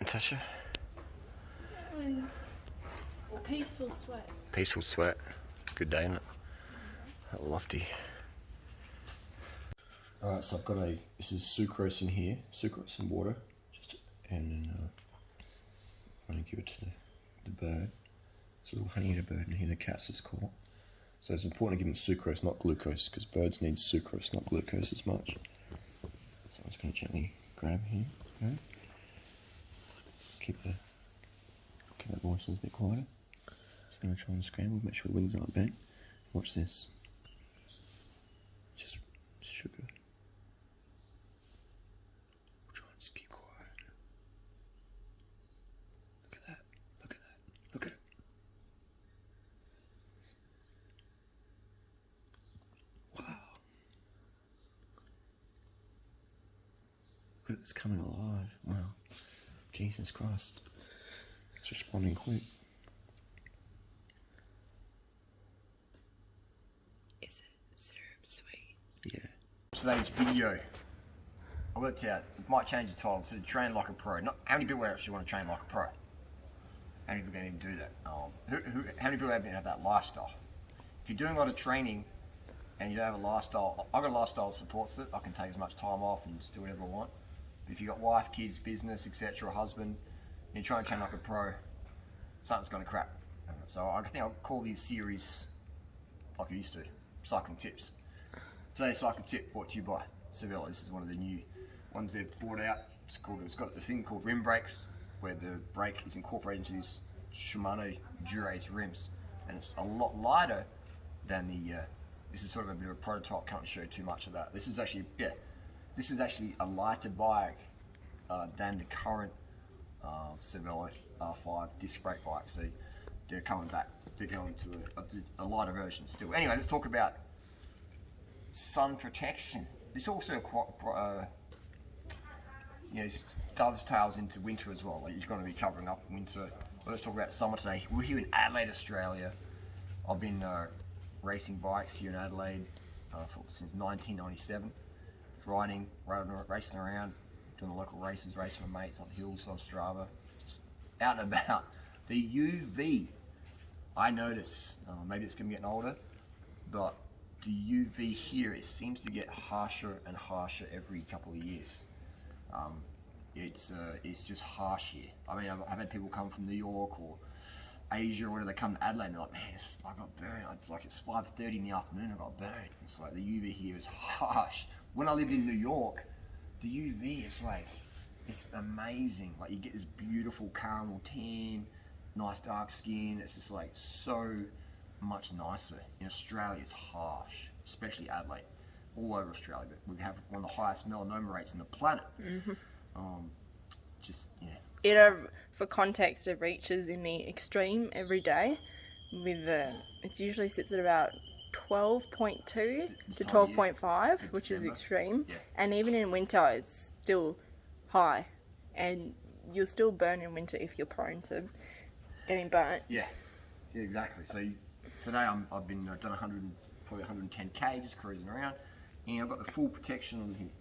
Natasha? It was a peaceful sweat. Peaceful sweat. Good day, isn't it? Lofty. Alright, so I've got this is sucrose in here, sucrose and water, and then I'm going to give it to the bird. It's a little honey-eater bird in here, the cat's is caught. So it's important to give them sucrose, not glucose, because birds need sucrose, not glucose as much. So I'm just going to gently grab here. Okay. Keep that voice a little bit quieter. Just going to try and scramble, make sure the wings aren't bent. Watch this. Just sugar. We'll try and just keep quiet. Look at that. Look at that. Look at it. Wow. Look at it, it's coming alive. Wow. Jesus Christ. It's responding quick. Is it syrup sweet? Yeah. Today's video, I worked out, it might change the title to train like a pro. Not how many people actually want to train like a pro? How many people can even do that? How many people have that lifestyle? If you're doing a lot of training and you don't have a lifestyle, I've got a lifestyle that supports it. I can take as much time off and just do whatever I want. But if you've got wife, kids, business, etc., husband, and you try and train like a pro, something's going to crap. So I think I'll call these series like I used to, Cycling Tips. Today's cycling tip brought to you by Sevilla. This is one of the new ones they've brought out. It's got a thing called rim brakes, where the brake is incorporated into these Shimano Dura-Ace rims, and it's a lot lighter than the. This is sort of a bit of a prototype. Can't show too much of that. This is actually a lighter bike than the current Sevilla R5 disc brake bike. So they're coming back. They're going to a lighter version still. Anyway, let's talk about sun protection. This also dovetails into winter as well. Like you're going to be covering up winter. Well, let's talk about summer today. We're here in Adelaide, Australia. I've been racing bikes here in Adelaide since 1997. Riding, racing around, doing the local races, racing with mates on hills, on Strava, just out and about. The UV, I notice, maybe it's going to be getting older, but the UV here, it seems to get harsher and harsher every couple of years. It's just harsh here. I mean, I've had people come from New York or Asia or whatever, they come to Adelaide and they're like, man, I got burned. It's like it's 5:30 in the afternoon, I got burned. It's like the UV here is harsh. When I lived in New York, the UV is like, it's amazing. Like you get this beautiful caramel tan, nice dark skin. It's just like so much nicer. In Australia, it's harsh, especially Adelaide, all over Australia. But we have one of the highest melanoma rates in the planet. Mm-hmm. For context, it reaches in the extreme every day. It usually sits at about 12.2 to 12.5, which is extreme. Yeah. And even in winter, it's still high. And you'll still burn in winter if you're prone to getting burnt. Yeah, exactly. So today I've been done probably 110k, just cruising around, and I've got the full protection on here.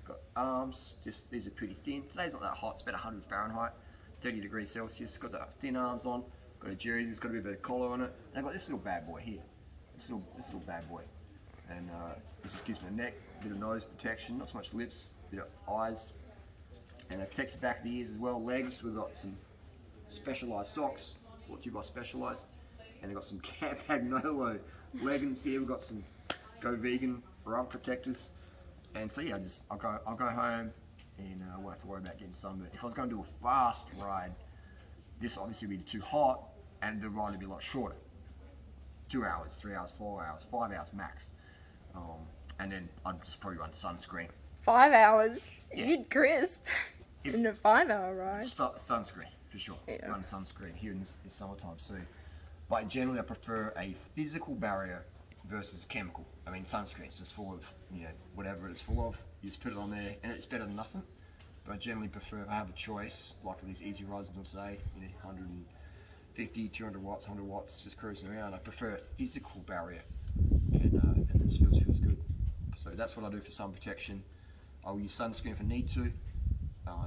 Got arms, these are pretty thin. Today's not that hot. It's about 100 Fahrenheit, 30 degrees Celsius. Got the thin arms on. Got a jersey. It's got a bit of a collar on it. And I've got this little bad boy here. This little bad boy, and it just gives me a neck, a bit of nose protection, not so much lips, a bit of eyes, and it protects the back of the ears as well. Legs, we've got some Specialized socks, brought to you by Specialized, and they've got some Campagnolo leggings here. We've got some Go Vegan rump protectors, and so yeah, I'll go home and I won't have to worry about getting sunburned. If I was going to do a fast ride, this obviously would be too hot, and the ride would be a lot shorter. 2 hours, 3 hours, 4 hours, 5 hours max. And then I'd just probably run sunscreen. 5 hours? Yeah. You'd crisp in a 5 hour ride. Sunscreen, for sure. Yeah. Run sunscreen here in this summertime. So, but generally I prefer a physical barrier versus a chemical. I mean, sunscreen's just full of, whatever it's full of. You just put it on there and it's better than nothing. But I generally prefer, if I have a choice, like these easy rides I'm doing today, 150, 200 watts, 100 watts, just cruising around. I prefer a physical barrier, and it feels good. So that's what I do for sun protection. I'll use sunscreen if I need to.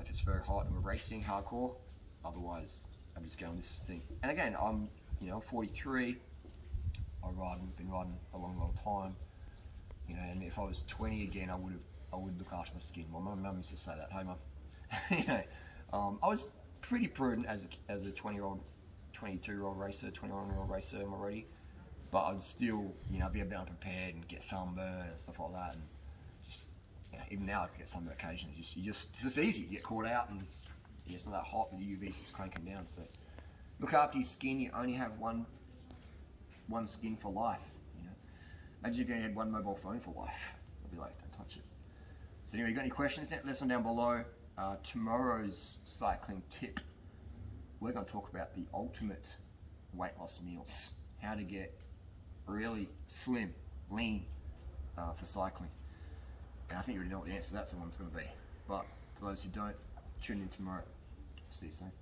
If it's very hot and we're racing hardcore, Otherwise, I'm just going this thing. And again, I'm 43. Been riding a long time. And if I was 20 again, I would look after my skin. My mum used to say that. Hey, mum. I was pretty prudent as a 20-year-old, 22-year-old racer, 21-year-old racer already. But I'd still, be a bit unprepared and get sunburn and stuff like that. And just, even now I could get sunburn occasionally. It's just easy. You get caught out and it's not that hot, but the UV's just cranking down. So look after your skin. You only have one skin for life. Imagine if you only had one mobile phone for life. I'd be like, don't touch it. So anyway, you got any questions? Let them down below. Tomorrow's cycling tip, we're going to talk about the ultimate weight loss meals. How to get really slim, lean for cycling. And I think you already know what the answer to that one's going to be. But for those who don't, tune in tomorrow. See you soon.